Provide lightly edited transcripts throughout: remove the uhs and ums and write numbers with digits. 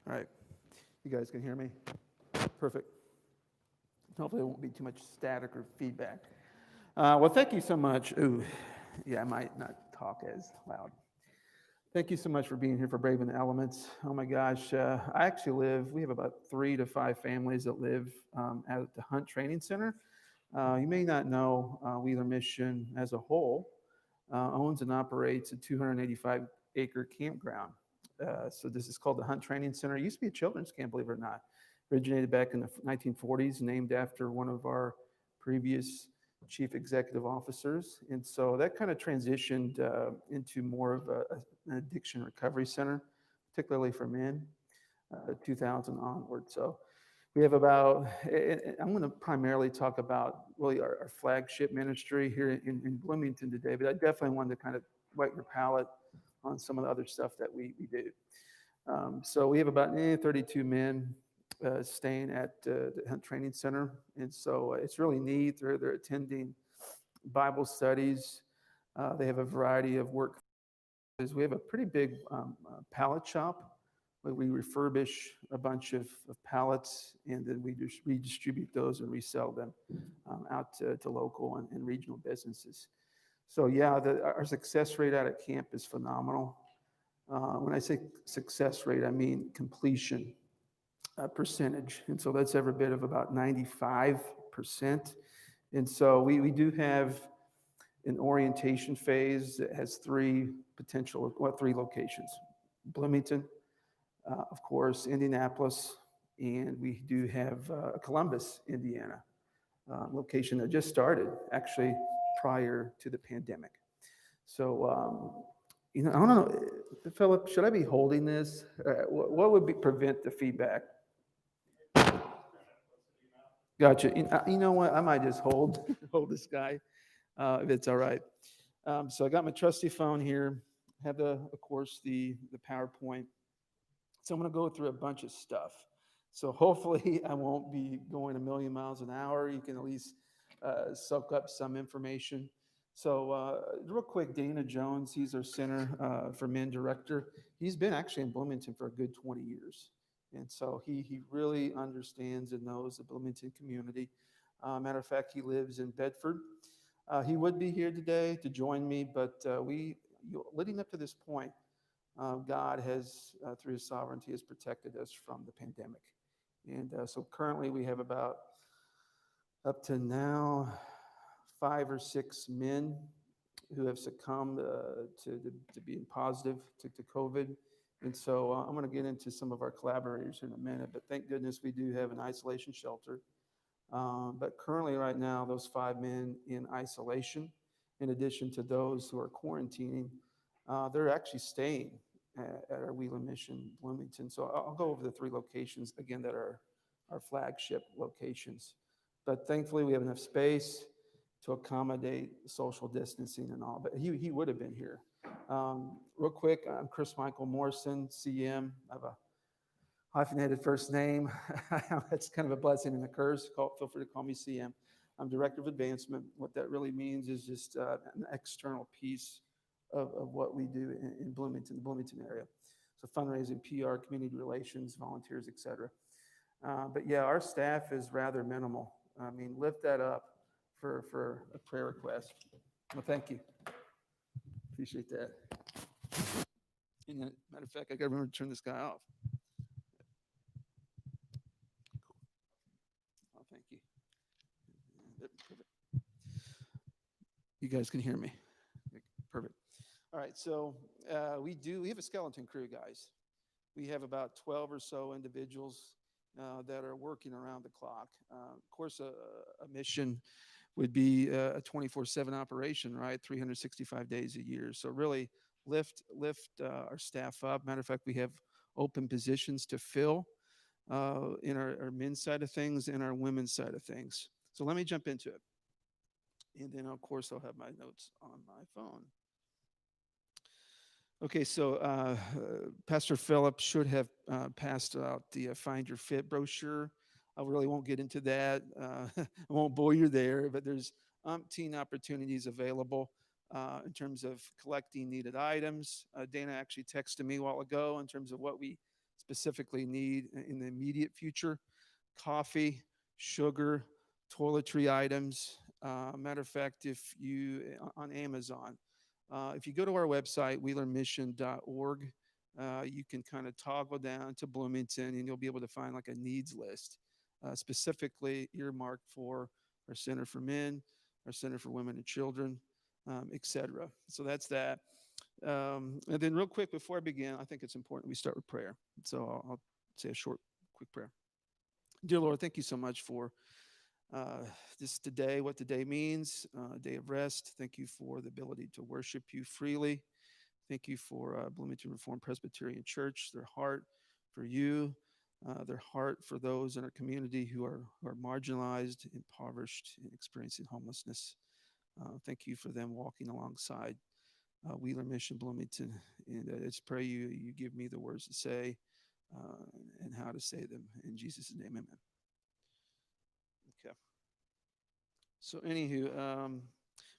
All right. You guys can hear me? Perfect. Hopefully there won't be too much static or feedback. Well, thank you so much. Ooh, yeah, I might not talk as loud. Thank you so much for being here for Braving the Elements. Oh my gosh, we have about 3 to 5 families that live at the Hunt Training Center. You may not know Wheeler Mission as a whole owns and operates a 285-acre campground. So this is called the Hunt Training Center. It used to be a children's camp, believe it or not. Originated back in the 1940s, named after one of our previous chief executive officers. And so that kind of transitioned into more of an addiction recovery center, particularly for men, 2000 onward. So we have about, I'm going to primarily talk about really our flagship ministry here in Bloomington today, but I definitely wanted to kind of whet your palate on some of the other stuff that we do. So we have about 32 men staying at the Hunt Training Center. And so it's really neat. They're attending Bible studies. They have a variety of work. We have a pretty big pallet shop where we refurbish a bunch of pallets and then we just redistribute those and resell them out to local and regional businesses. So yeah, our success rate out at camp is phenomenal. When I say success rate, I mean completion percentage. And so that's every bit of about 95%. And so we do have an orientation phase that has three locations: Bloomington, of course, Indianapolis, and we do have Columbus, Indiana, location that just started actually prior to the pandemic. So, I don't know, Philip, should I be holding this? What would prevent the feedback? Gotcha. You know what? I might just hold this guy if it's all right. So I got my trusty phone here. Have of course, the PowerPoint. So I'm going to go through a bunch of stuff. So hopefully I won't be going a million miles an hour. You can at least soak up some information. So real quick, Dana Jones, he's our Center for Men director. He's been actually in Bloomington for a good 20 years. And so he really understands and knows the Bloomington community. Matter of fact, he lives in Bedford. He would be here today to join me, but leading up to this point, God has, through his sovereignty, has protected us from the pandemic. And so currently we have about, up to now, 5 or 6 men who have succumbed to being positive to COVID. And so I'm going to get into some of our collaborators in a minute, but thank goodness we do have an isolation shelter. But currently right now, those 5 men in isolation, in addition to those who are quarantining, they're actually staying at our Wheeler Mission, Bloomington. So I'll go over the 3 locations, again, that are our flagship locations. But thankfully, we have enough space to accommodate social distancing and all. But he would have been here. Real quick, I'm Chris Michael Morrison, CM. I have a hyphenated first name. That's kind of a blessing and a curse. Feel free to call me CM. I'm Director of Advancement. What that really means is just an external piece of what we do in Bloomington, the Bloomington area. So fundraising, PR, community relations, volunteers, et cetera. But yeah, our staff is rather minimal. I mean, lift that up for a prayer request. Well, thank you. Appreciate that. And matter of fact, I got to remember to turn this guy off. Cool. Oh, thank you. Perfect. You guys can hear me. Perfect. All right, so we have a skeleton crew, guys. We have about 12 or so individuals that are working around the clock. Of course, a mission would be a 24/7 operation, right? 365 days a year. So really lift our staff up. Matter of fact, we have open positions to fill in our men's side of things and our women's side of things. So let me jump into it. And then, of course, I'll have my notes on my phone. Okay, so Pastor Philip should have passed out the Find Your Fit brochure. I really won't get into that. I won't bore you there, but there's umpteen opportunities available in terms of collecting needed items. Dana actually texted me a while ago in terms of what we specifically need in the immediate future: coffee, sugar, toiletry items. Matter of fact, if you on Amazon, if you go to our website, wheelermission.org, you can kind of toggle down to Bloomington and you'll be able to find like a needs list, specifically earmarked for our Center for Men, our Center for Women and Children, etc. So that's that. And then, real quick, before I begin, I think it's important we start with prayer. So I'll say a short, quick prayer. Dear Lord, thank you so much for this today, what today means, day of rest. Thank you for the ability to worship you freely. Thank you for Bloomington Reformed Presbyterian Church, their heart for you, their heart for those in our community who are marginalized, impoverished, and experiencing homelessness. Thank you for them walking alongside Wheeler Mission Bloomington. And I just pray you give me the words to say and how to say them. In Jesus' name, amen. Okay. So, anywho,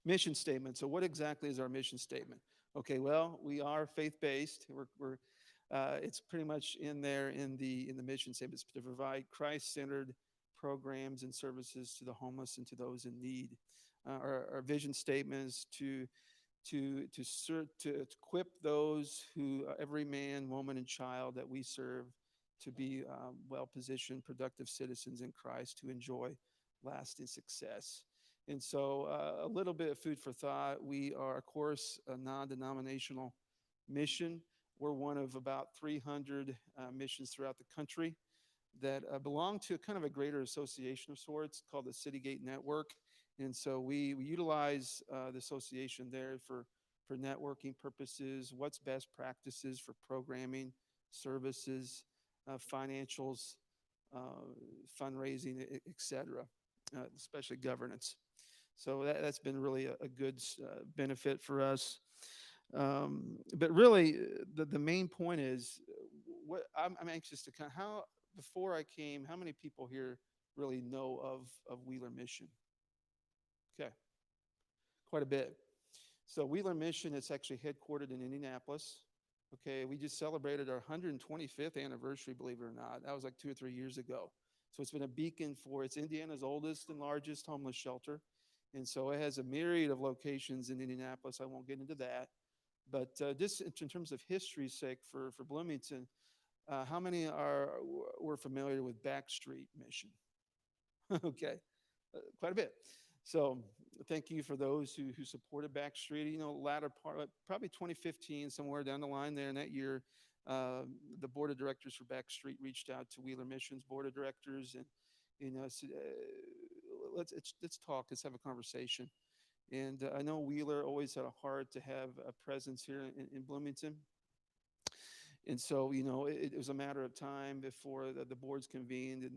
mission statement. So, what exactly is our mission statement? Okay, well, we are faith-based. It's pretty much in there in the mission statement. It's to provide Christ-centered programs and services to the homeless and to those in need. Our vision statement is to equip those who, every man, woman, and child that we serve, to be well-positioned, productive citizens in Christ to enjoy lasting success. And so a little bit of food for thought. We are, of course, a non-denominational mission. We're one of about 300 missions throughout the country that belong to kind of a greater association of sorts called the City Gate Network. And so we utilize the association there for networking purposes, what's best practices for programming, services, financials, fundraising, et cetera, especially governance. So that's been really a good benefit for us. But really, the main point is, what I'm anxious to kind of, how, before I came, how many people here really know of Wheeler Mission? Okay, quite a bit. So Wheeler Mission is actually headquartered in Indianapolis. Okay, we just celebrated our 125th anniversary, believe it or not. That was like 2 or 3 years ago. So it's been a beacon it's Indiana's oldest and largest homeless shelter. And so it has a myriad of locations in Indianapolis. I won't get into that. But just in terms of history's sake for Bloomington, how many were familiar with Backstreet Mission? Okay, quite a bit. So thank you for those who supported Backstreet. You know, latter part, probably 2015, somewhere down the line there in that year, the board of directors for Backstreet reached out to Wheeler Mission's board of directors and, said, let's talk, let's have a conversation. And I know Wheeler always had a heart to have a presence here in Bloomington. And so, it was a matter of time before the boards convened, and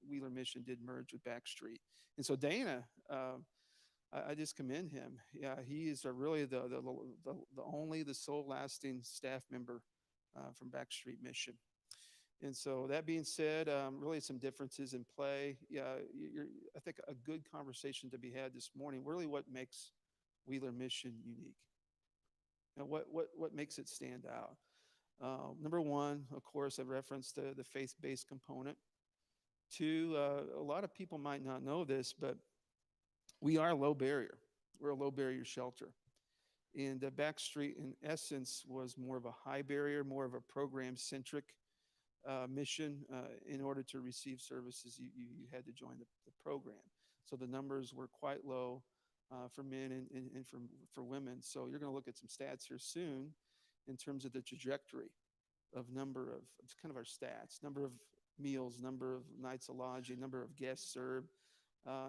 Wheeler Mission did merge with Backstreet. And so Dana, I just commend him. Yeah, he is really the sole lasting staff member from Backstreet Mission. And so that being said, really some differences in play. Yeah, I think a good conversation to be had this morning. Really, what makes Wheeler Mission unique? Now, what makes it stand out? Number one, of course, I referenced the faith-based component. Two, a lot of people might not know this, but we are a low barrier. We're a low barrier shelter. And Backstreet, in essence, was more of a high barrier, more of a program-centric mission. In order to receive services, you had to join the program. So the numbers were quite low for men and for women. So you're going to look at some stats here soon in terms of the trajectory of number of, it's kind of our stats, number of meals, number of nights of lodging, number of guests served,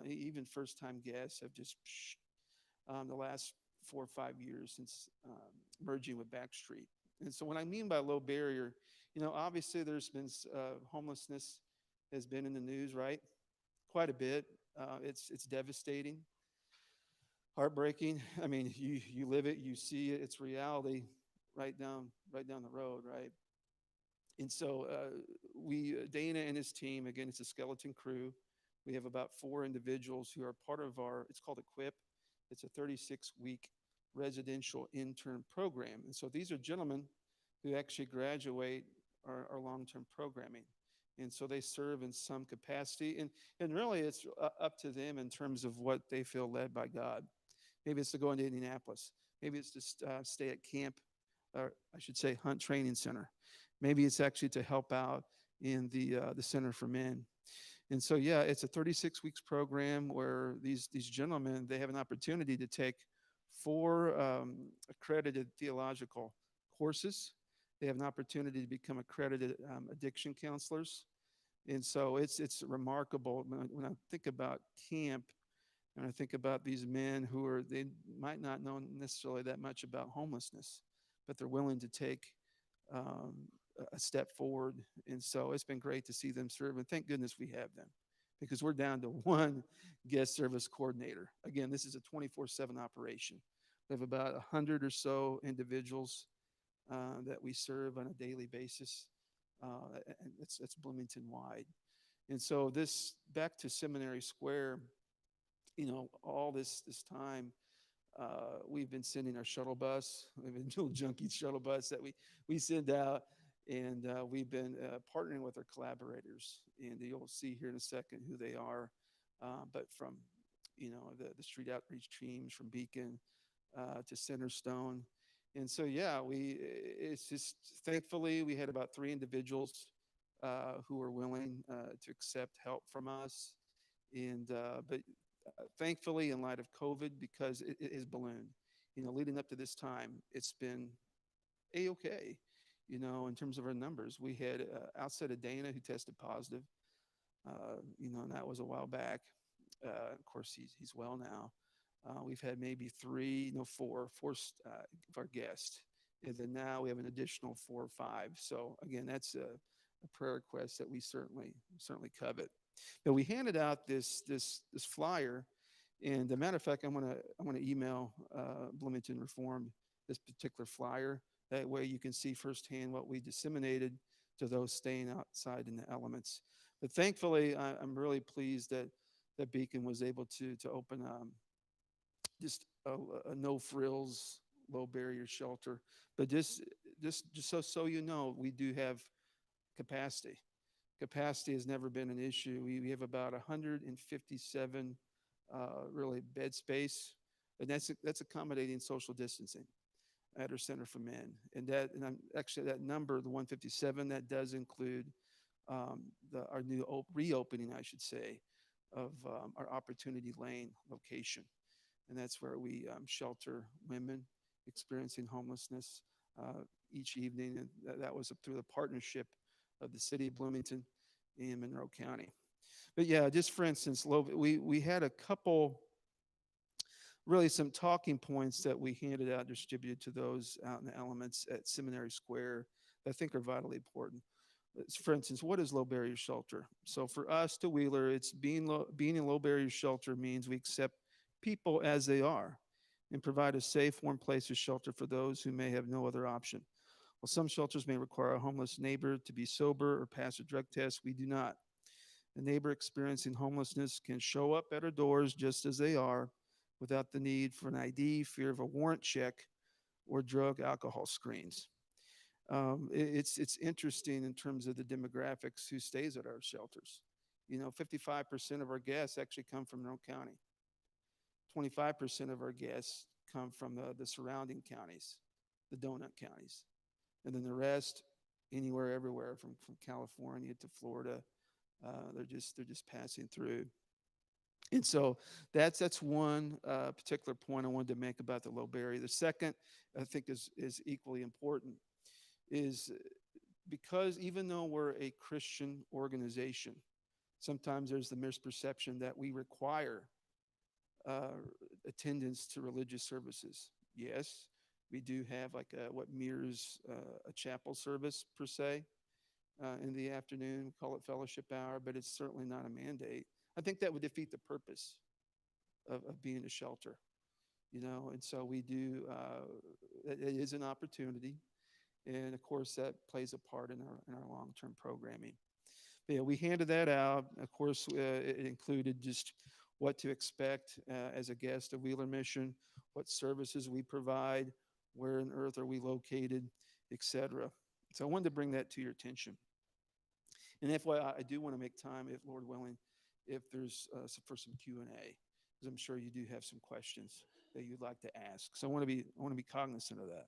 even first-time guests have just the last 4 or 5 years since merging with Backstreet. And so what I mean by low barrier, obviously there's been homelessness has been in the news, right? Quite a bit. It's devastating, heartbreaking. I mean, you live it, you see it, it's reality right down the road, right? And so Dana and his team, again, it's a skeleton crew. We have about 4 individuals who are part of it's called Equip. It's a 36-week residential intern program. And so these are gentlemen who actually graduate our long-term programming. And so they serve in some capacity. And really, it's up to them in terms of what they feel led by God. Maybe it's to go into Indianapolis. Maybe it's to stay at camp, or I should say, Hunt Training Center. Maybe it's actually to help out in the Center for Men. And so, yeah, it's a 36 weeks program where these gentlemen, they have an opportunity to take four accredited theological courses. They have an opportunity to become accredited addiction counselors. And so it's remarkable when I think about camp, and I think about these men who they might not know necessarily that much about homelessness, but they're willing to take um, a step forward. And so it's been great to see them serve. And thank goodness we have them, because we're down to one guest service coordinator. Again, this is a 24/7 operation. We have about 100 or so individuals that we serve on a daily basis. And it's Bloomington wide. And so this, back to Seminary Square, all this time, we've been sending our shuttle bus. We have a little junkie shuttle bus that we send out, and we've been partnering with our collaborators. And you'll see here in a second who they are. But from the street outreach teams from Beacon to Centerstone. And so, yeah, it's just, thankfully, we had about 3 individuals who were willing to accept help from us. And but thankfully, in light of COVID, because it has ballooned, leading up to this time, it's been a-okay, in terms of our numbers. We had outside of Dana, who tested positive, and that was a while back. Of course, he's well now. We've had maybe 3, no, 4 of our guests. And then now we have an additional 4 or 5. So again, that's a prayer request that we certainly covet. But we handed out this flyer, and as a matter of fact, I'm gonna email Bloomington Reformed this particular flyer. That way, you can see firsthand what we disseminated to those staying outside in the elements. But thankfully, I'm really pleased that Beacon was able to open just a no frills, low barrier shelter. But just so you know, we do have capacity. Capacity has never been an issue. We have about 157 really bed space, and that's accommodating social distancing at our Center for Men. And actually that number, the 157, that does include our new reopening, I should say, of our Opportunity Lane location. And that's where we shelter women experiencing homelessness each evening. And that was through the partnership of the city of Bloomington and Monroe County. But yeah, just for instance, we had a couple, really some talking points that we handed out, distributed to those out in the elements at Seminary Square that I think are vitally important. For instance, what is low barrier shelter? So for us to Wheeler, it's being in low barrier shelter means we accept people as they are and provide a safe, warm place of shelter for those who may have no other option. While some shelters may require a homeless neighbor to be sober or pass a drug test, we do not. A neighbor experiencing homelessness can show up at our doors just as they are without the need for an ID, fear of a warrant check, or drug alcohol screens. It's interesting in terms of the demographics who stays at our shelters. 55% of our guests actually come from Monroe County. 25% of our guests come from the surrounding counties, the donut counties. And then the rest, anywhere, everywhere, from California to Florida, they're just passing through. And so that's one particular point I wanted to make about the low barrier. The second, I think, is equally important, is because even though we're a Christian organization, sometimes there's the misperception that we require attendance to religious services. Yes, we do have what mirrors a chapel service per se in the afternoon. We call it fellowship hour, but it's certainly not a mandate. I think that would defeat the purpose of being a shelter, and so we do, it is an opportunity. And of course, that plays a part in our long-term programming. But yeah, we handed that out. Of course, it included just what to expect as a guest of Wheeler Mission, what services we provide, where on earth are we located, etc. So I wanted to bring that to your attention. And FYI, I do want to make time, if Lord willing, if there's for some Q&A, because I'm sure you do have some questions that you'd like to ask. So I want to be cognizant of that.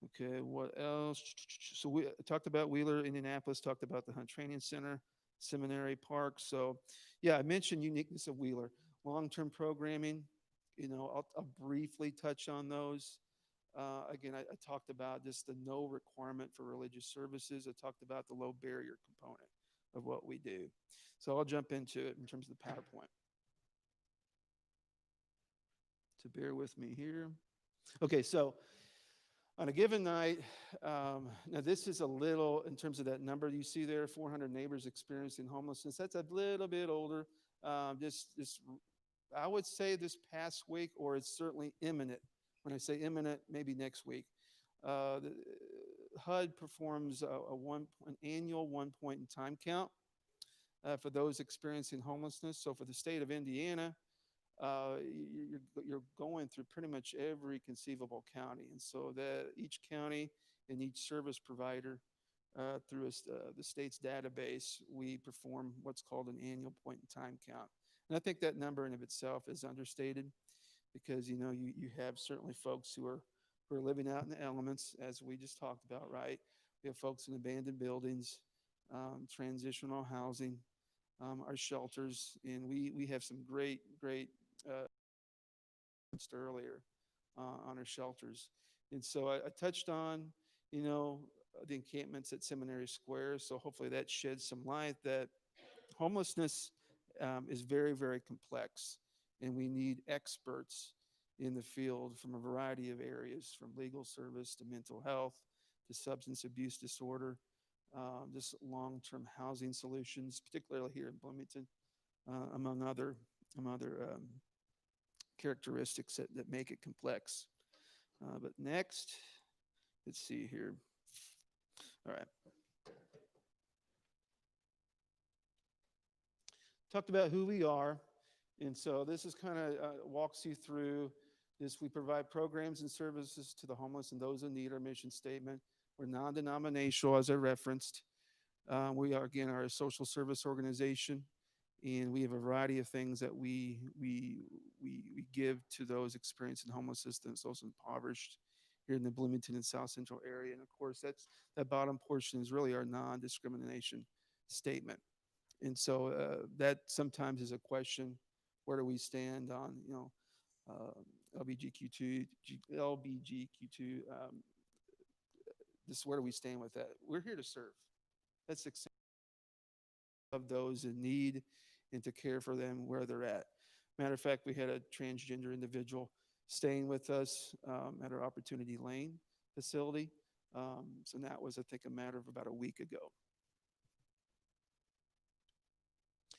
Okay, what else? So we talked about Wheeler, Indianapolis, talked about the Hunt Training Center, Seminary Park. So yeah, I mentioned uniqueness of Wheeler. Long-term programming, I'll briefly touch on those. Again, I talked about just the no requirement for religious services. I talked about the low barrier component of what we do. So I'll jump into it in terms of the PowerPoint. So bear with me here. Okay, so on a given night, now this is a little, in terms of that number you see there, 400 neighbors experiencing homelessness. That's a little bit older. I would say this past week, or it's certainly imminent. When I say imminent, maybe next week. The HUD performs an annual 1 point in time count for those experiencing homelessness. So for the state of Indiana, you're going through pretty much every conceivable county. And so that each county and each service provider through the state's database, we perform what's called an annual point in time count. And I think that number in of itself is understated, because you have certainly folks who are living out in the elements, as we just talked about, right? We have folks in abandoned buildings, transitional housing, our shelters, and we have some great earlier on our shelters. And so I touched on the encampments at Seminary Square. So hopefully that sheds some light that homelessness is very, very complex, and we need experts in the field from a variety of areas, from legal service to mental health to substance abuse disorder, just long-term housing solutions, particularly here in Bloomington, among other characteristics that make it complex. But next, let's see here. All right. Talked about who we are. And so this is kind of walks you through this. We provide programs and services to the homeless and those in need. Our mission statement. We're non-denominational, as I referenced. We are, again, a social service organization, and we have a variety of things that we give to those experiencing homelessness, those impoverished here in the Bloomington and South Central area. And of course, that bottom portion is really our non-discrimination statement. And so that sometimes is a question: where do we stand on LBGQ2? Where do we stand with that? We're here to serve. That's the of those in need and to care for them where they're at. Matter of fact, we had a transgender individual staying with us at our Opportunity Lane facility. So that was, I think, a matter of about a week ago.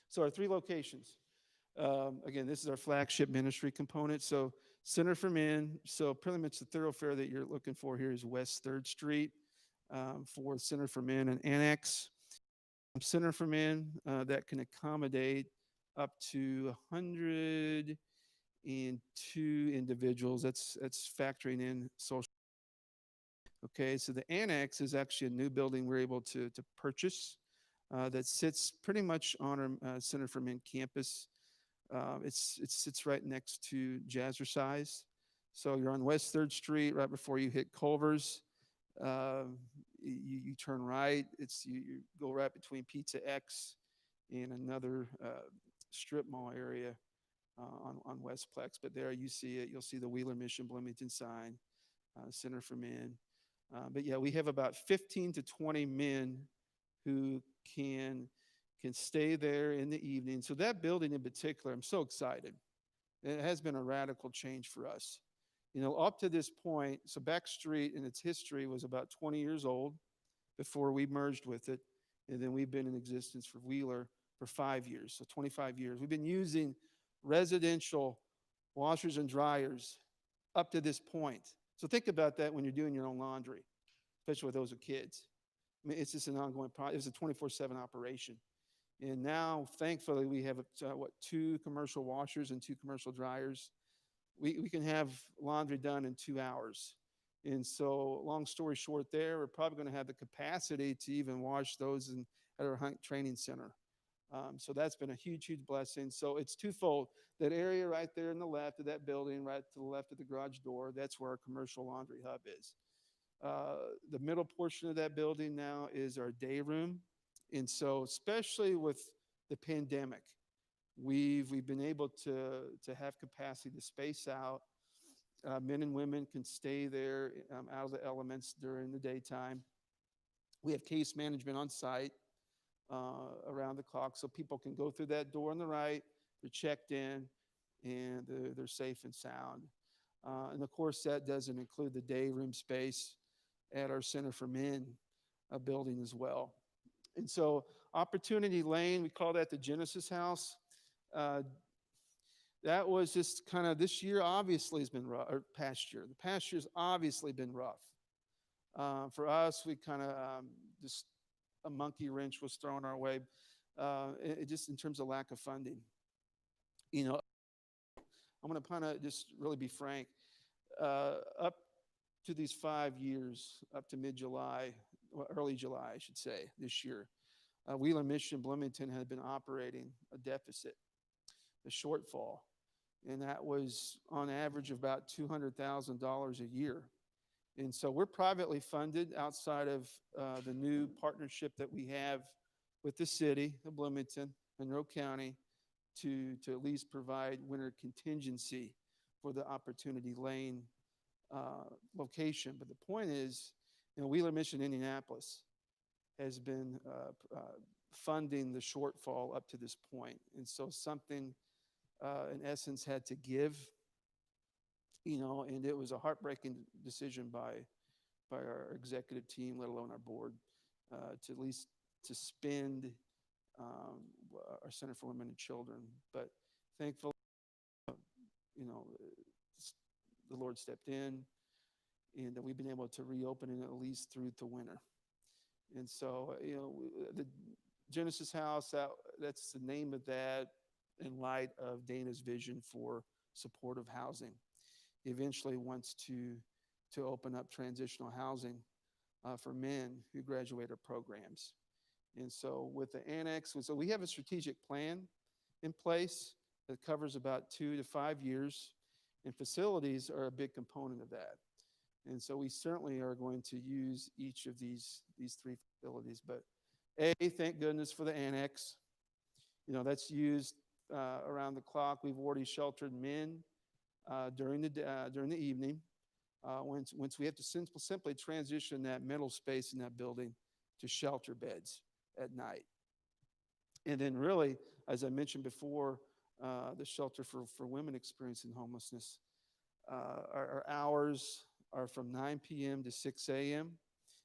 So our 3 locations. Again, this is our flagship ministry component. So Center for Men. So pretty much the thoroughfare that you're looking for here is West 3rd Street for Center for Men and Annex. Center for Men that can accommodate up to 102 individuals. That's factoring in social. Okay, so the Annex is actually a new building we're able to purchase that sits pretty much on our Center for Men campus. It sits right next to Jazzercise. So you're on West 3rd Street, right before you hit Culver's. You turn right. You go right between Pizza X and another strip mall area on Westplex. But there you see it. You'll see the Wheeler Mission Bloomington sign, Center for Men. But yeah, we have about 15 to 20 men who can stay there in the evening. So that building in particular, I'm so excited. It has been a radical change for us. Up to this point, so Back Street in its history was about 20 years old before we merged with it. And then we've been in existence for Wheeler for 5 years, so 25 years. We've been using residential washers and dryers up to this point. So think about that when you're doing your own laundry, especially with those with kids. I mean, it's just an ongoing process. It's a 24/7 operation. And now, thankfully, we have 2 commercial washers and 2 commercial dryers. We can have laundry done in 2 hours. And so, long story short, there, we're probably going to have the capacity to even wash those at our hunt training center. So that's been a huge, huge blessing. So it's twofold. That area right there in the left of that building, right to the left of the garage door, that's where our commercial laundry hub is. The middle portion of that building now is our day room. And so, especially with the pandemic, we've been able to have capacity to space out. Men and women can stay there out of the elements during the daytime. We have case management on site around the clock, so people can go through that door on the right. They're checked in, and they're safe and sound. And of course, that doesn't include the day room space at our Center for Men building as well. And so, Opportunity Lane, we call that the Genesis House. Uh, that was just kind of this year, obviously, has been rough, or past year. The past year's obviously been rough. For us, we kind of just a monkey wrench was thrown our way, just in terms of lack of funding. You know, I'm going to kind of just really be frank. Up to these 5 years, up to mid-July, well, early July, I should say, this year, Wheeler Mission Bloomington had been operating a deficit, a shortfall, and that was on average about $200,000 a year. And so we're privately funded outside of the new partnership that we have with the city of Bloomington, Monroe County, to at least provide winter contingency for the Opportunity Lane location. But the point is, Wheeler Mission, Indianapolis, has been funding the shortfall up to this point. And so something, in essence, had to give, and it was a heartbreaking decision by our executive team, let alone our board, to at least to spend our Center for Women and Children. But thankfully, the Lord stepped in, and that we've been able to reopen it at least through to winter. And so, the Genesis House, that's the name of that in light of Dana's vision for supportive housing. He eventually wants to open up transitional housing for men who graduate our programs. And so with the annex, so we have a strategic plan in place that covers about 2 to 5 years, and facilities are a big component of that. And so we certainly are going to use each of these 3 facilities. But thank goodness for the annex. That's used around the clock. We've already sheltered men during the evening. Once we have to simply transition that middle space in that building to shelter beds at night. And then really, as I mentioned before, the shelter for women experiencing homelessness, our hours are from 9 p.m. to 6 a.m.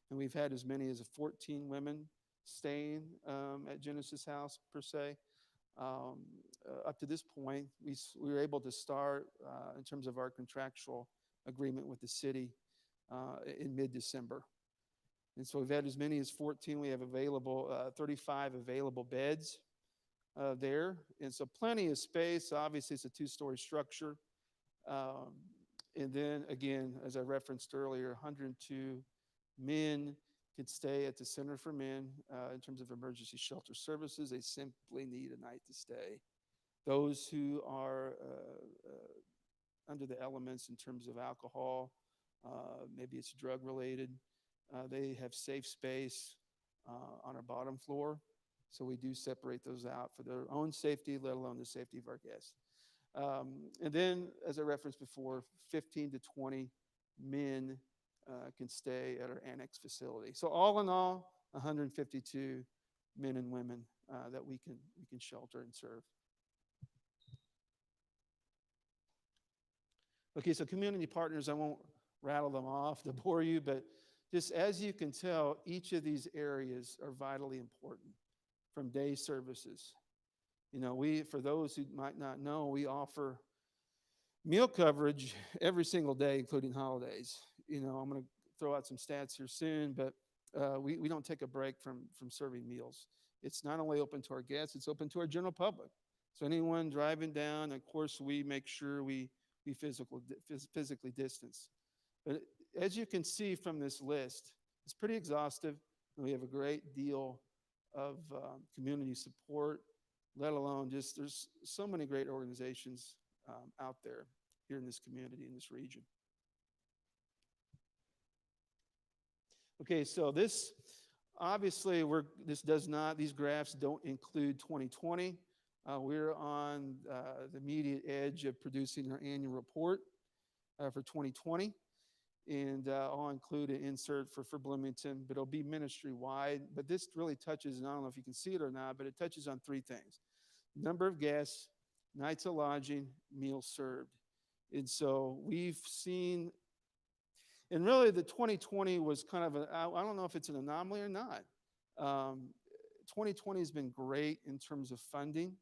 And we've had as many as 14 women staying at Genesis House per se. Up to this point, we were able to start in terms of our contractual agreement with the city in mid-December. And so we've had as many as 14. We have 35 available beds there. And so plenty of space. Obviously, it's a 2-story structure. And then, again, as I referenced earlier, 102 men can stay at the Center for Men in terms of emergency shelter services. They simply need a night to stay. Those who are under the elements in terms of alcohol, maybe it's drug-related, they have safe space on our bottom floor. So we do separate those out for their own safety, let alone the safety of our guests. And then, as I referenced before, 15 to 20 men can stay at our annex facility. So all in all, 152 men and women that we can shelter and serve. Okay, so community partners, I won't rattle them off to bore you, but just as you can tell, each of these areas are vitally important, from day services. For those who might not know, we offer meal coverage every single day, including holidays. I'm going to throw out some stats here soon, but we don't take a break from serving meals. It's not only open to our guests, it's open to our general public. So anyone driving down, of course, we make sure we physically distance. But as you can see from this list, it's pretty exhaustive. And we have a great deal of community support, let alone just there's so many great organizations out there here in this community, in this region. Okay, so this obviously these graphs don't include 2020. We're on the immediate edge of producing our annual report for 2020. And I'll include an insert for Bloomington, but it'll be ministry-wide. But this really touches, and I don't know if you can see it or not, but it touches on three things: number of guests, nights of lodging, meals served. And so we've seen, and really the 2020 was kind of I don't know if it's an anomaly or not. 2020 has been great in terms of funding,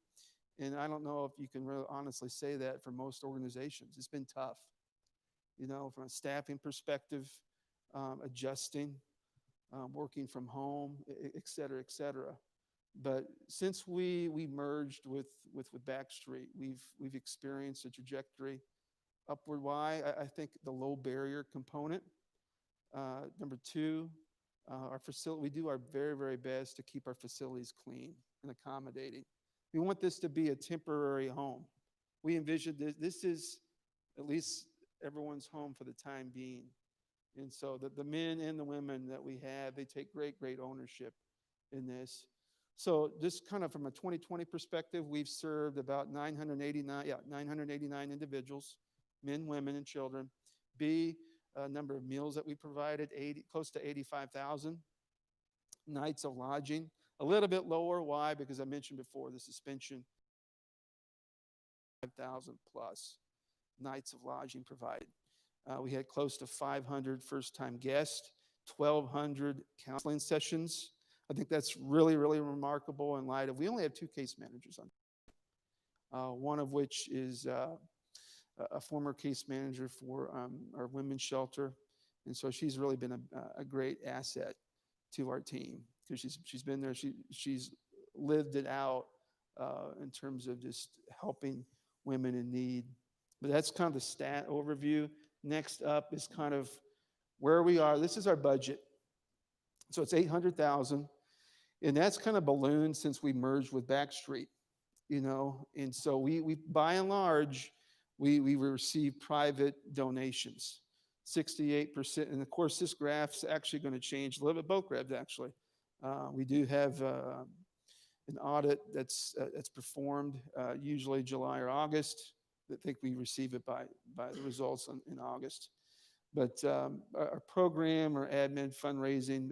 and I don't know if you can really honestly say that for most organizations. It's been tough, from a staffing perspective, adjusting, working from home, et cetera, et cetera. But since we merged with Backstreet, we've experienced a trajectory upward. Why? I think the low barrier component. Number two, our facility. We do our very, very best to keep our facilities clean and accommodating. We want this to be a temporary home. We envision this is at least everyone's home for the time being. And so the men and the women that we have, they take great, great ownership in this. So just kind of from a 2020 perspective, we've served about 989 individuals, men, women, and children. Number of meals that we provided, close to 85,000. Nights of lodging, a little bit lower. Why? Because I mentioned before, the suspension, 5,000 plus nights of lodging provided. We had close to 500 first-time guests, 1,200 counseling sessions. I think that's really, really remarkable in light of, we only have 2 case managers on, one of which is a former case manager for our women's shelter. And so she's really been a great asset to our team because she's been there. She's lived it out in terms of just helping women in need. But that's kind of the stat overview. Next up is kind of where we are. This is our budget. So it's $800,000. And that's kind of ballooned since we merged with Backstreet, And so we by and large, we receive private donations, 68%. And of course, this graph's actually going to change a little bit, both graphs actually. We do have an audit that's performed usually July or August. I think we receive it by the results in August. But our program or admin fundraising,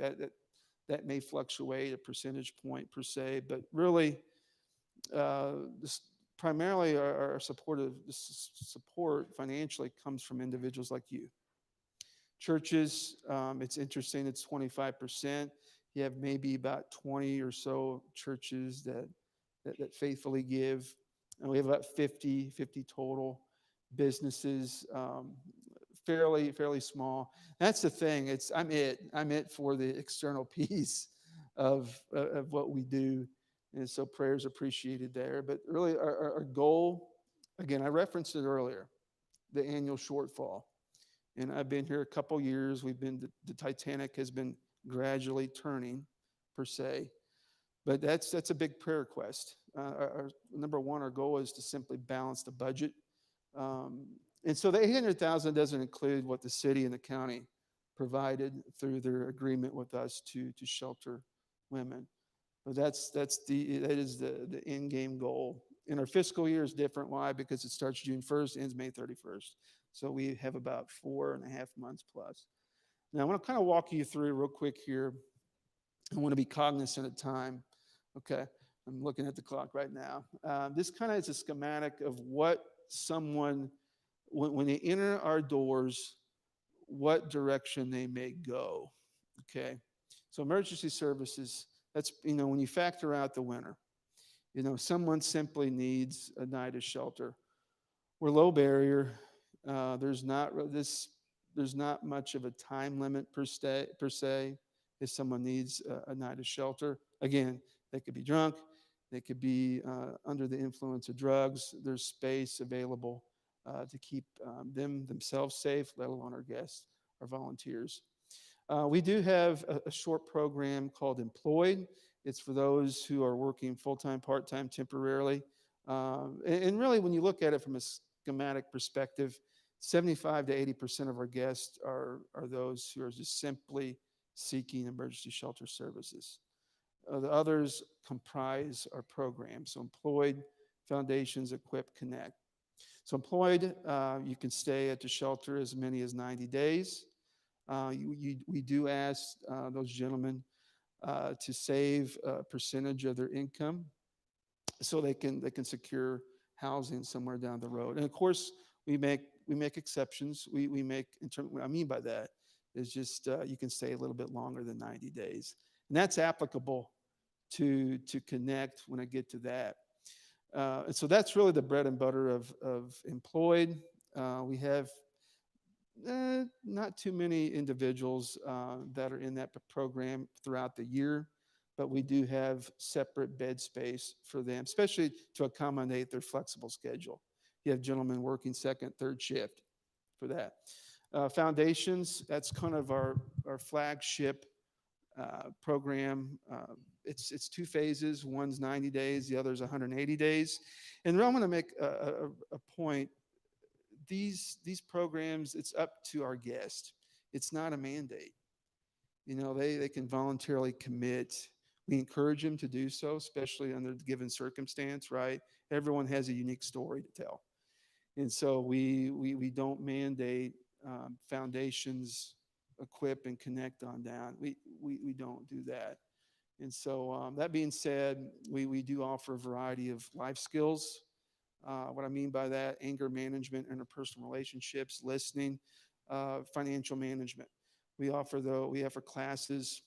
that may fluctuate a percentage point per se, but really primarily our support financially comes from individuals like you. Churches, it's interesting, it's 25%. You have maybe about 20 or so churches that faithfully give. And we have about 50 total businesses, fairly small. That's the thing. I'm it for the external piece of what we do. And so prayers appreciated there. But really our goal, again, I referenced it earlier, the annual shortfall. And I've been here a couple years. The Titanic has been gradually turning, per se. But that's a big prayer request. Number one, our goal is to simply balance the budget. And so the $800,000 doesn't include what the city and the county provided through their agreement with us to shelter women. But that is the end game goal. And our fiscal year is different. Why? Because it starts June 1st, ends May 31st. So we have about 4.5 months plus. Now I want to kind of walk you through real quick here. I want to be cognizant of time. Okay, I'm looking at the clock right now. This kind of is a schematic of what someone, when they enter our doors, what direction they may go. Okay, so emergency services, that's, when you factor out the winter, someone simply needs a night of shelter. We're low barrier. There's not much of a time limit per se. If someone needs a night of shelter, again, they could be drunk, they could be under the influence of drugs. There's space available to keep themselves safe, let alone our guests. our volunteers. We do have a short program called Employed. It's for those who are working full-time, part-time, temporarily. And really, when you look at it from a schematic perspective, 75 to 80% of our guests are those who are just simply seeking emergency shelter services. The others comprise our program. So Employed, Foundations, Equip, Connect. So Employed, you can stay at the shelter as many as 90 days. We do ask those gentlemen to save a percentage of their income so they can secure housing somewhere down the road. And of course, we make exceptions. We make, what I mean by that is just you can stay a little bit longer than 90 days. And that's applicable to Connect when I get to that. And so that's really the bread and butter of Employed. We have not too many individuals that are in that program throughout the year, but we do have separate bed space for them, especially to accommodate their flexible schedule. You have gentlemen working second, third shift for that. Foundations, that's kind of our flagship program. It's two phases. One's 90 days, the other's 180 days. And I'm going to make a point. These programs, it's up to our guest. It's not a mandate. You know, they can voluntarily commit. We encourage them to do so, especially under the given circumstance, right? Everyone has a unique story to tell. And so we don't mandate Foundations, Equip, and Connect on down. We don't do that. And so that being said, we do offer a variety of life skills. What I mean by that, anger management, interpersonal relationships, listening, financial management. We offer classes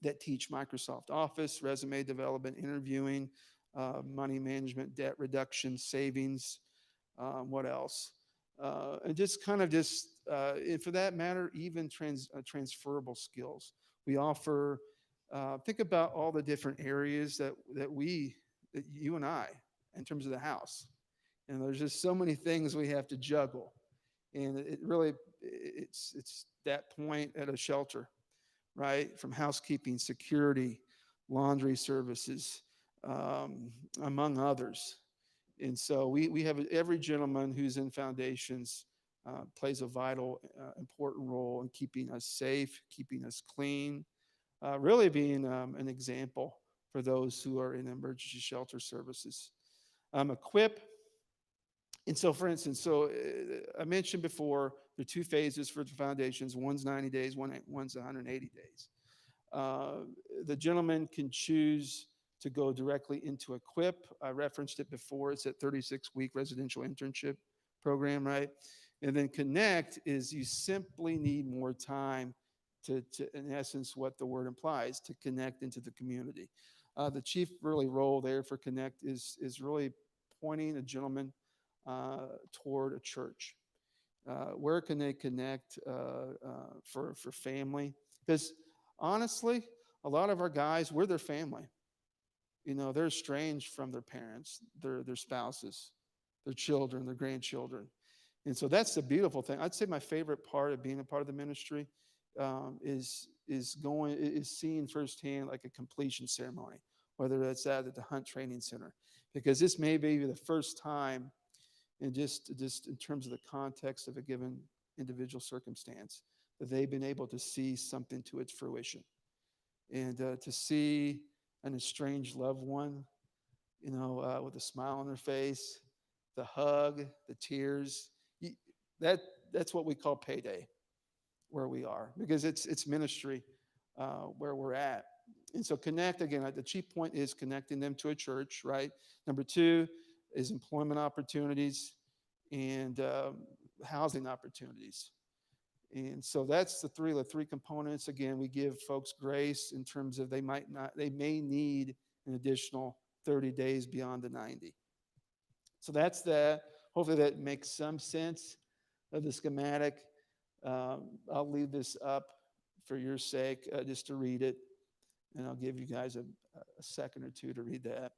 that teach Microsoft Office, resume development, interviewing, money management, debt reduction, savings, what else? And just and for that matter, even transferable skills. We offer, think about all the different areas that you and I, in terms of the house. And there's just so many things we have to juggle. And it's that point at a shelter, right? From housekeeping, security, laundry services, among others. And so we have every gentleman who's in Foundations plays a vital, important role in keeping us safe, keeping us clean, really being an example for those who are in emergency shelter services. Equip. And so, for instance, I mentioned before, there are two phases for the Foundations. One's 90 days, one's 180 days. The gentleman can choose to go directly into Equip. I referenced it before. It's a 36-week residential internship program, right? And then Connect is you simply need more time to in essence, what the word implies, to connect into the community. The chief role there for Connect is really pointing a gentleman toward a church. Where can they connect for family? Because honestly, a lot of our guys, we're their family. You know, they're estranged from their parents, their spouses, their children, their grandchildren. And so that's the beautiful thing. I'd say my favorite part of being a part of the ministry is seeing firsthand like a completion ceremony, whether that's at the Hunt Training Center, because this may be the first time, and just in terms of the context of a given individual circumstance, that they've been able to see something to its fruition, and to see an estranged loved one, you know, with a smile on their face, the hug, the tears. That's what we call payday, where we are, because it's ministry where we're at. And so Connect, again, the chief point is connecting them to a church, right? Number two is employment opportunities and housing opportunities. And so that's the three components. Again, we give folks grace in terms of they may need an additional 30 days beyond the 90. So that's that. Hopefully that makes some sense of the schematic. I'll leave this up for your sake, just to read it, and I'll give you guys a second or two to read that.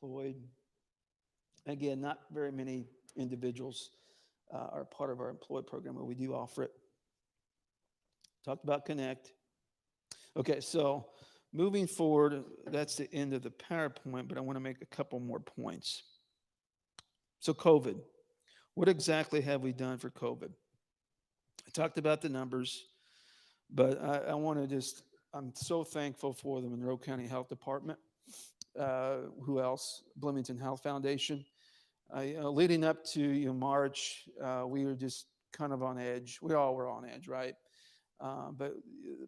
Employed, Again, not very many individuals are part of our employee program, but we do offer it. Talked about Connect. Okay, so moving forward, that's the end of the PowerPoint, but I want to make a couple more points. So, COVID. What exactly have we done for COVID? I talked about the numbers, but I want to just, I'm so thankful for the Monroe County Health Department. Who else? Bloomington Health Foundation. Leading up to March, we were just kind of on edge. We all were on edge, right? But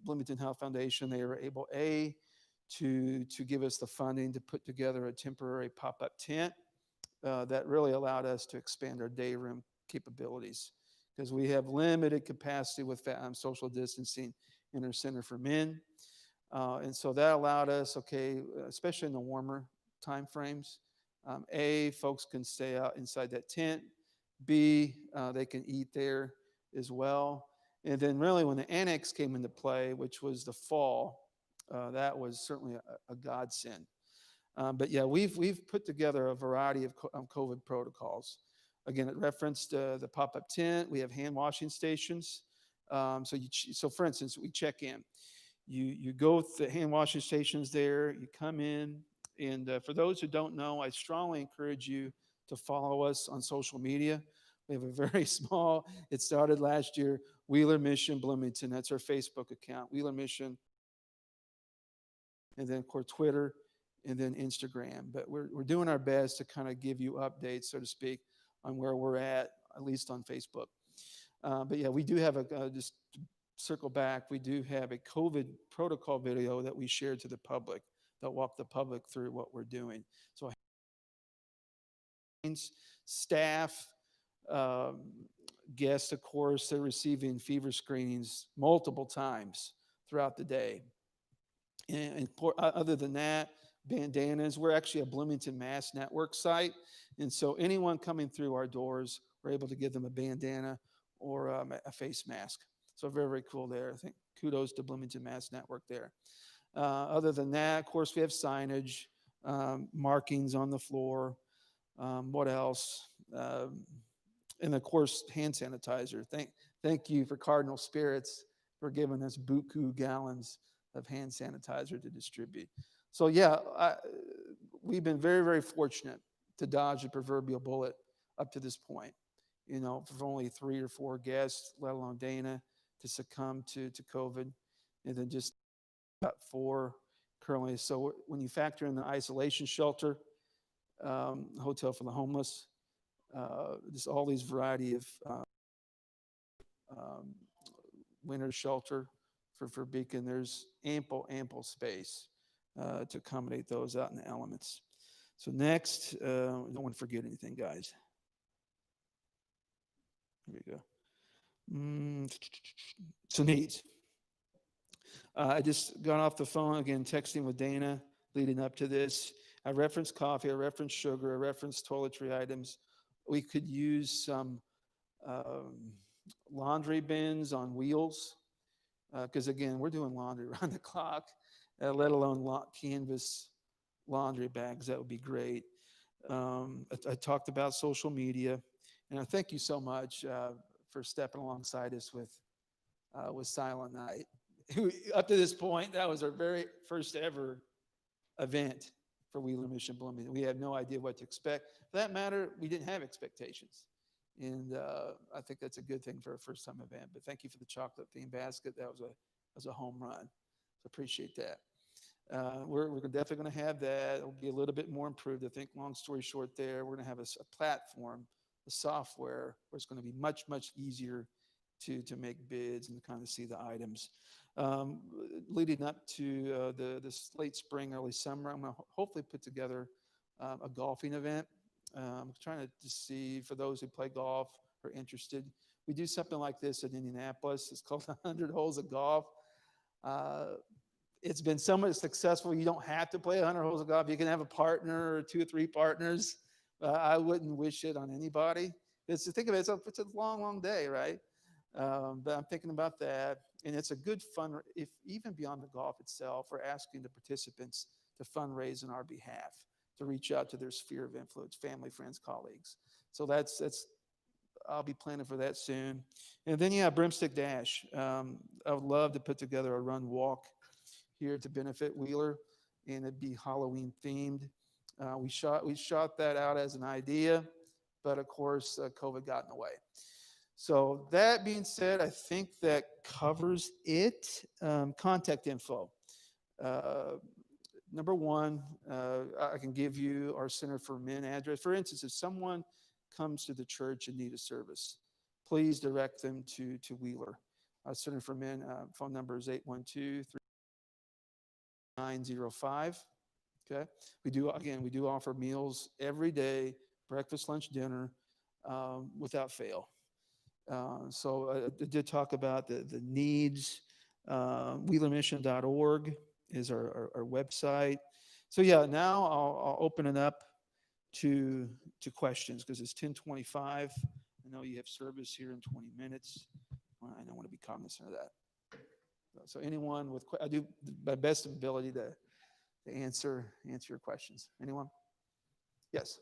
Bloomington Health Foundation, they were able, to give us the funding to put together a temporary pop-up tent that really allowed us to expand our day room capabilities because we have limited capacity with social distancing in our Center for Men. And so that allowed us, okay, especially in the warmer time frames, folks can stay out inside that tent. B, they can eat there as well. And then really when the annex came into play, which was the fall, that was certainly a godsend. But yeah, we've put together a variety of COVID protocols. Again, it referenced the pop-up tent. We have hand washing stations. So for instance, we check in. You go to the hand washing stations there. You come in, and for those who don't know, I strongly encourage you to follow us on social media. We have a very small. It started last year. Wheeler Mission Bloomington. That's our Facebook account. Wheeler Mission, and then of course Twitter, and then Instagram. But we're doing our best to kind of give you updates, so to speak, on where we're at least on Facebook. But yeah, we do have just to circle back, we do have a COVID protocol video that we shared to the public that walk the public through what we're doing. So staff, guests, of course, they're receiving fever screenings multiple times throughout the day. And other than that, bandanas. We're actually a Bloomington Mass Network site. And so anyone coming through our doors, we're able to give them a bandana or a face mask. So very, very cool there. I think kudos to Bloomington Mass Network there. Other than that, of course, we have signage, markings on the floor. What else? And of course, hand sanitizer. Thank you for Cardinal Spirits for giving us buku gallons of hand sanitizer to distribute. So yeah, we've been very, very fortunate to dodge the proverbial bullet up to this point. For only 3 or 4 guests, let alone Dana, to succumb to COVID, and then just about 4 currently. So when you factor in the isolation shelter, hotel for the homeless, just all these variety of winter shelter for Beacon, there's ample space to accommodate those out in the elements. So next, don't want to forget anything, guys. Here we go. So needs. I just got off the phone again, texting with Dana leading up to this. I referenced coffee, I referenced sugar, I referenced toiletry items. We could use some laundry bins on wheels, because again, we're doing laundry around the clock, let alone canvas laundry bags. That would be great. I talked about social media, and I thank you so much for stepping alongside us with Silent Night. Up to this point, that was our very first ever event for Wheeler Mission Bloomington. We had no idea what to expect. For that matter, we didn't have expectations. And I think that's a good thing for a first-time event. But thank you for the chocolate theme basket. That was a home run. So appreciate that. We're definitely going to have that. It'll be a little bit more improved. I think, long story short there, we're going to have a platform, a software, where it's going to be much, much easier to make bids and kind of see the items. Leading up to this late spring, early summer, I'm going to hopefully put together a golfing event. I'm trying to see, for those who play golf or interested, we do something like this in Indianapolis. It's called 100 Holes of Golf. It's been somewhat successful. You don't have to play 100 holes of golf. You can have a partner or 2 or 3 partners. I wouldn't wish it on anybody. Think of it, it's a long, long day, right? But I'm thinking about that. And it's a good fun, if even beyond the golf itself, we're asking the participants to fundraise on our behalf. to reach out to their sphere of influence, family, friends, colleagues. So that's I'll be planning for that soon. And then yeah, Brimstick Dash. I would love to put together a run walk here to benefit Wheeler, and it'd be Halloween themed. We shot that out as an idea, but of course COVID got in the way. So that being said, I think that covers it. Contact info. Uh, Number one, I can give you our Center for Men address. For instance, if someone comes to the church and need a service, please direct them to Wheeler. Center for Men phone number is 812-3905. Okay. We do offer meals every day, breakfast, lunch, dinner, without fail. So I did talk about the needs. Wheelermission.org is our website. So yeah, now I'll open it up to questions because it's 10:25. I know you have service here in 20 minutes. I don't want to be cognizant of that. So anyone with, I do my best ability to answer your questions. Anyone? Yes.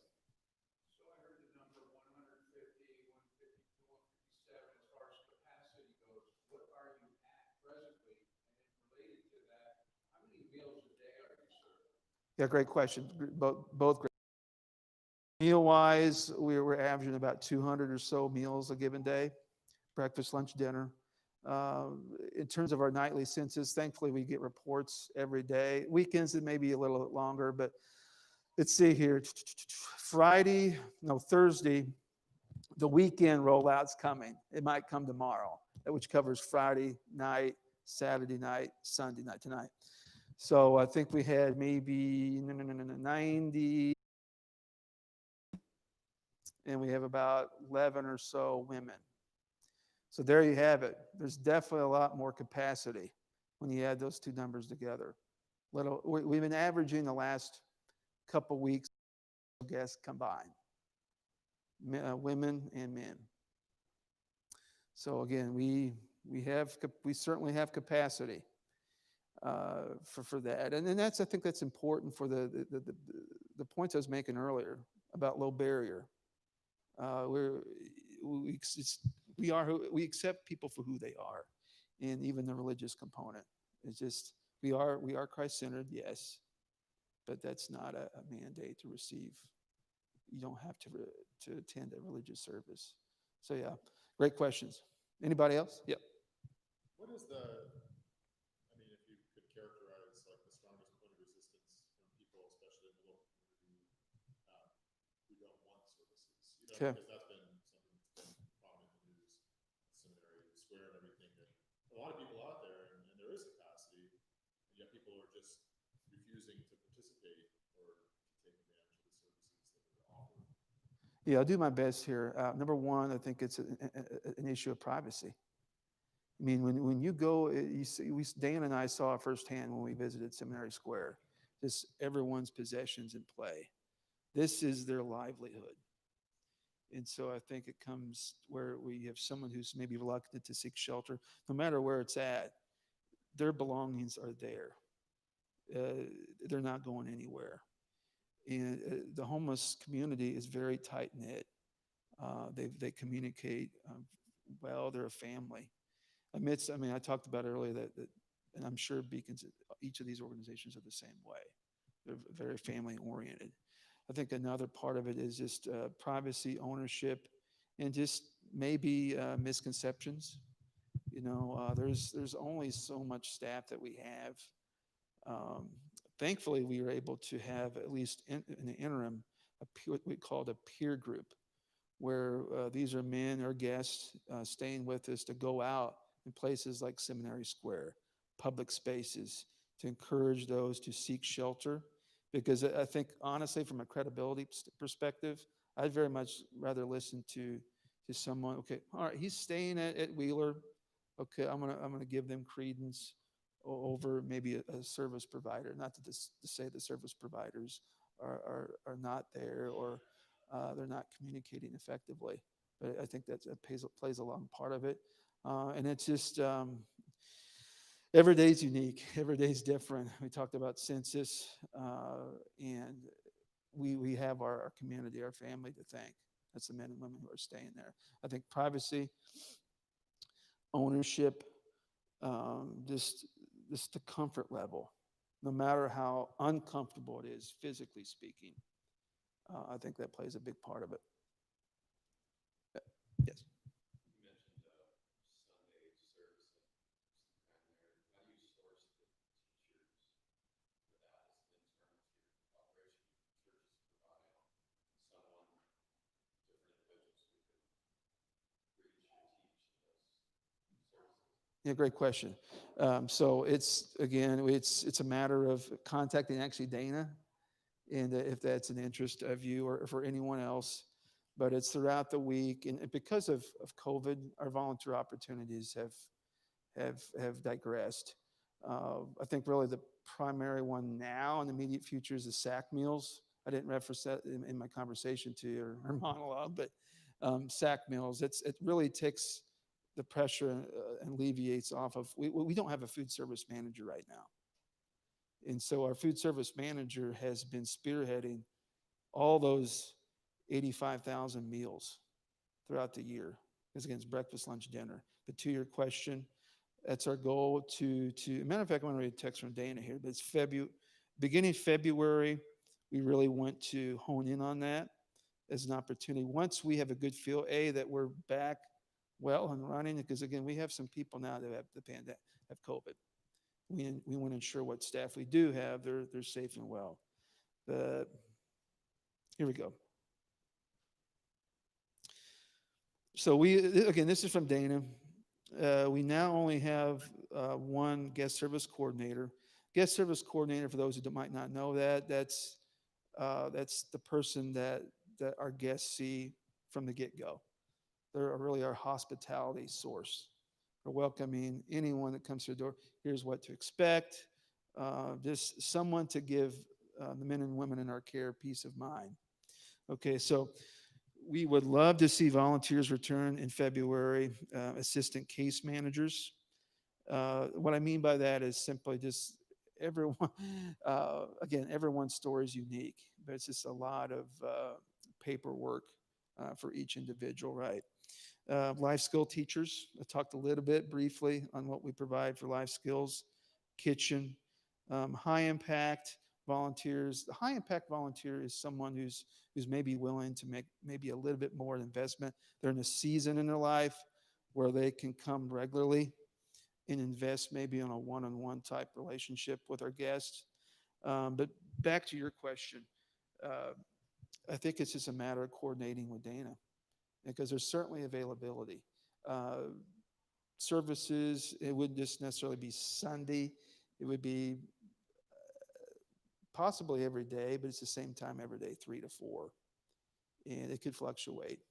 Yeah, great question. Both great. Meal wise, we're averaging about 200 or so meals a given day, breakfast, lunch, dinner. In terms of our nightly census, thankfully we get reports every day. Weekends it may be a little bit longer, but let's see here. Thursday, the weekend rollout's coming. It might come tomorrow, which covers Friday night, Saturday night, Sunday night, tonight. So I think we had maybe 90, and we have about 11 or so women. So there you have it. There's definitely a lot more capacity when you add those two numbers together. We've been averaging the last couple weeks, guests combined, women and men. So again, we certainly have capacity for that, and that's, I think that's important for the points I was making earlier about low barrier. We accept people for who they are, and even the religious component. It's just we are Christ-centered, yes, but that's not a mandate to receive. You don't have to attend a religious service. So yeah, great questions. Anybody else? Yeah. What is the, I mean, if you could characterize like the strongest point of resistance from people, especially in the local community, who don't want services? Okay. Because that's been something that's been prominent in the news, Seminary Square and everything. That a lot of people out there, and there is capacity, and yet people are just refusing to participate or to take advantage of the services that are offered. Yeah, I'll do my best here. Number one, I think it's an issue of privacy. I mean, when you go, you see, Dan and I saw it firsthand when we visited Seminary Square, just everyone's possessions in play. This is their livelihood. And so I think it comes where we have someone who's maybe reluctant to seek shelter, no matter where it's at, their belongings are there. They're not going anywhere. And the homeless community is very tight knit. They communicate well. They're a family. I talked about earlier that, and I'm sure Beacons, each of these organizations are the same way. They're very family oriented. I think another part of it is just privacy, ownership, and just maybe misconceptions. There's only so much staff that we have. Thankfully, we were able to have, at least in the interim, what we called a peer group, where these are men or guests staying with us to go out in places like Seminary Square, public spaces, to encourage those to seek shelter. Because I think, honestly, from a credibility perspective, I'd very much rather listen to someone. Okay, all right, he's staying at Wheeler. Okay, I'm gonna give them credence over maybe a service provider. Not to say the service providers are not there, or they're not communicating effectively. But I think that plays a long part of it. And it's just every day's unique. Every day's different. We talked about census, and we have our community, our family to thank. That's the men and women who are staying there. I think privacy, ownership, just the comfort level, no matter how uncomfortable it is, physically speaking. I think that plays a big part of it. Yes. You mentioned Sunday service and some kind there. How do you source the teachers for that? Is it internal to your operation? Churches provide someone, different individuals who can preach and teach those services? Yeah, great question. So it's again, it's a matter of contacting actually Dana, and if that's an interest of you or for anyone else. But it's throughout the week, and because of COVID, our volunteer opportunities have digressed. I think really the primary one now in the immediate future is the SAC meals. I didn't reference that in my conversation to you or monologue, but SAC meals. It really takes the pressure and alleviates off of. We don't have a food service manager right now, and so our food service manager has been spearheading all those 85,000 meals throughout the year. Because again, it's breakfast, lunch, dinner. But to your question, that's our goal to matter of fact, I want to read a text from Dana here, but it's beginning February, we really want to hone in on that as an opportunity. Once we have a good feel, that we're back well and running, because again, we have some people now that have the pandemic, have COVID. We want to ensure what staff we do have, they're safe and well. But here we go. So this is from Dana. We now only have one guest service coordinator. Guest service coordinator, for those who might not know that's the person that our guests see from the get-go. They're really our hospitality source. We're welcoming anyone that comes through the door. Here's what to expect. Just someone to give the men and women in our care peace of mind. Okay, so we would love to see volunteers return in February, assistant case managers. What I mean by that is simply just everyone, again, everyone's story is unique, but it's just a lot of paperwork for each individual, right? Life skill teachers. I talked a little bit briefly on what we provide for life skills, kitchen, high impact volunteers. The high impact volunteer is someone who's maybe willing to make maybe a little bit more investment. They're in a season in their life where they can come regularly and invest maybe on a one-on-one type relationship with our guests. But back to your question, I think it's just a matter of coordinating with Dana, because there's certainly availability. Services, it wouldn't just necessarily be Sunday. It would be possibly every day, but it's the same time every day, 3 to 4. And it could fluctuate,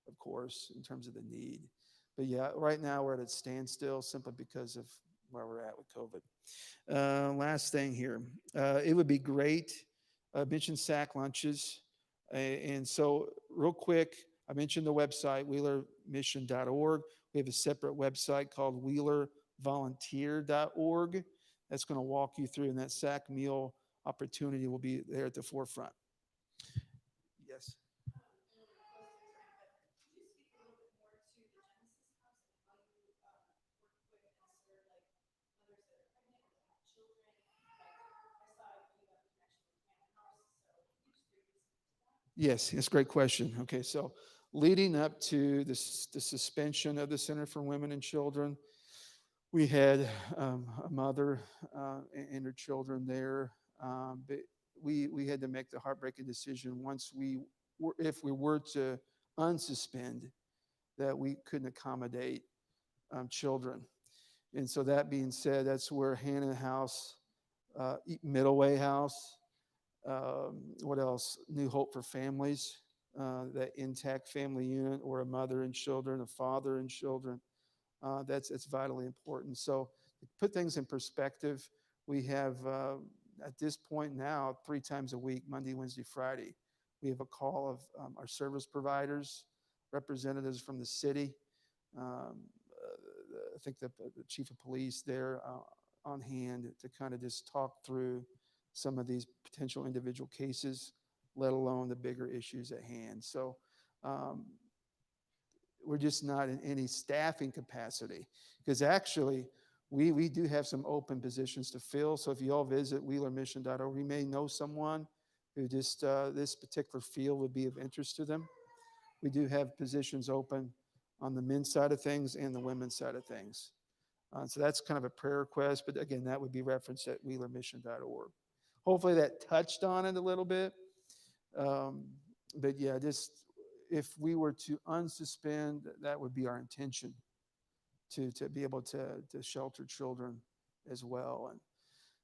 of course, in terms of the need. But yeah, right now we're at a standstill simply because of where we're at with COVID. Last thing here, it would be great. I mentioned SAC lunches. And so real quick, I mentioned the website, wheelermission.org. We have a separate website called wheelervolunteer.org. That's going to walk you through, and that SAC meal opportunity will be there at the forefront. Yes. Yes, it's a great question. Okay, so leading up to the suspension of the Center for Women and Children, we had a mother and her children there. But we had to make the heartbreaking decision if we were to unsuspend, that we couldn't accommodate children. And so that being said, that's where Hannah House, Middleway House, what else? New Hope for Families, that intact family unit, or a mother and children, a father and children. That's vitally important. So to put things in perspective, we have at this point now 3 times a week, Monday, Wednesday, Friday, we have a call of our service providers, representatives from the city. I think the chief of police there on hand to kind of just talk through some of these potential individual cases. let alone the bigger issues at hand. So we're just not in any staffing capacity, because actually we do have some open positions to fill. So if you all visit wheelermission.org, you may know someone who just this particular field would be of interest to them. We do have positions open on the men's side of things and the women's side of things. So that's kind of a prayer request, but again, that would be referenced at wheelermission.org. Hopefully that touched on it a little bit. But yeah, just if we were to unsuspend, that would be our intention, to be able to shelter children as well. And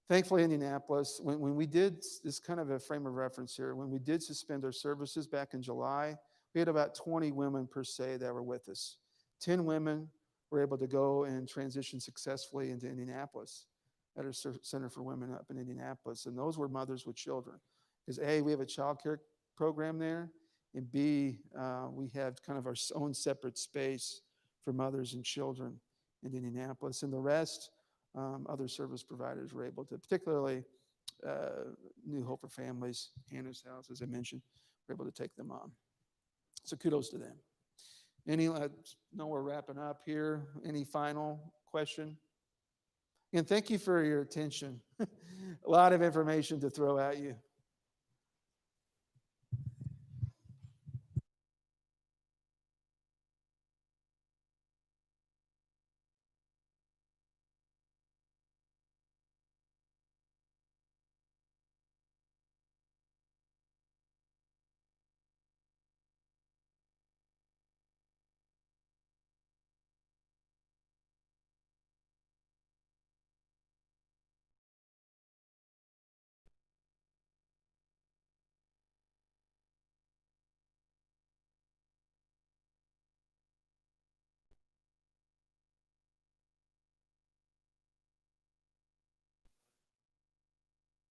thankfully, Indianapolis, when we did, this kind of a frame of reference here, when we did suspend our services back in July, we had about 20 women per se that were with us. 10 women were able to go and transition successfully into Indianapolis at our Center for Women up in Indianapolis. And those were mothers with children. Because A, we have a child care program there, and B, we have kind of our own separate space for mothers and children in Indianapolis. And the rest, other service providers were able to, particularly New Hope for Families, Hannah's House, as I mentioned, were able to take them on. So kudos to them. Any, no, we're wrapping up here. Any final question? And thank you for your attention. A lot of information to throw at you.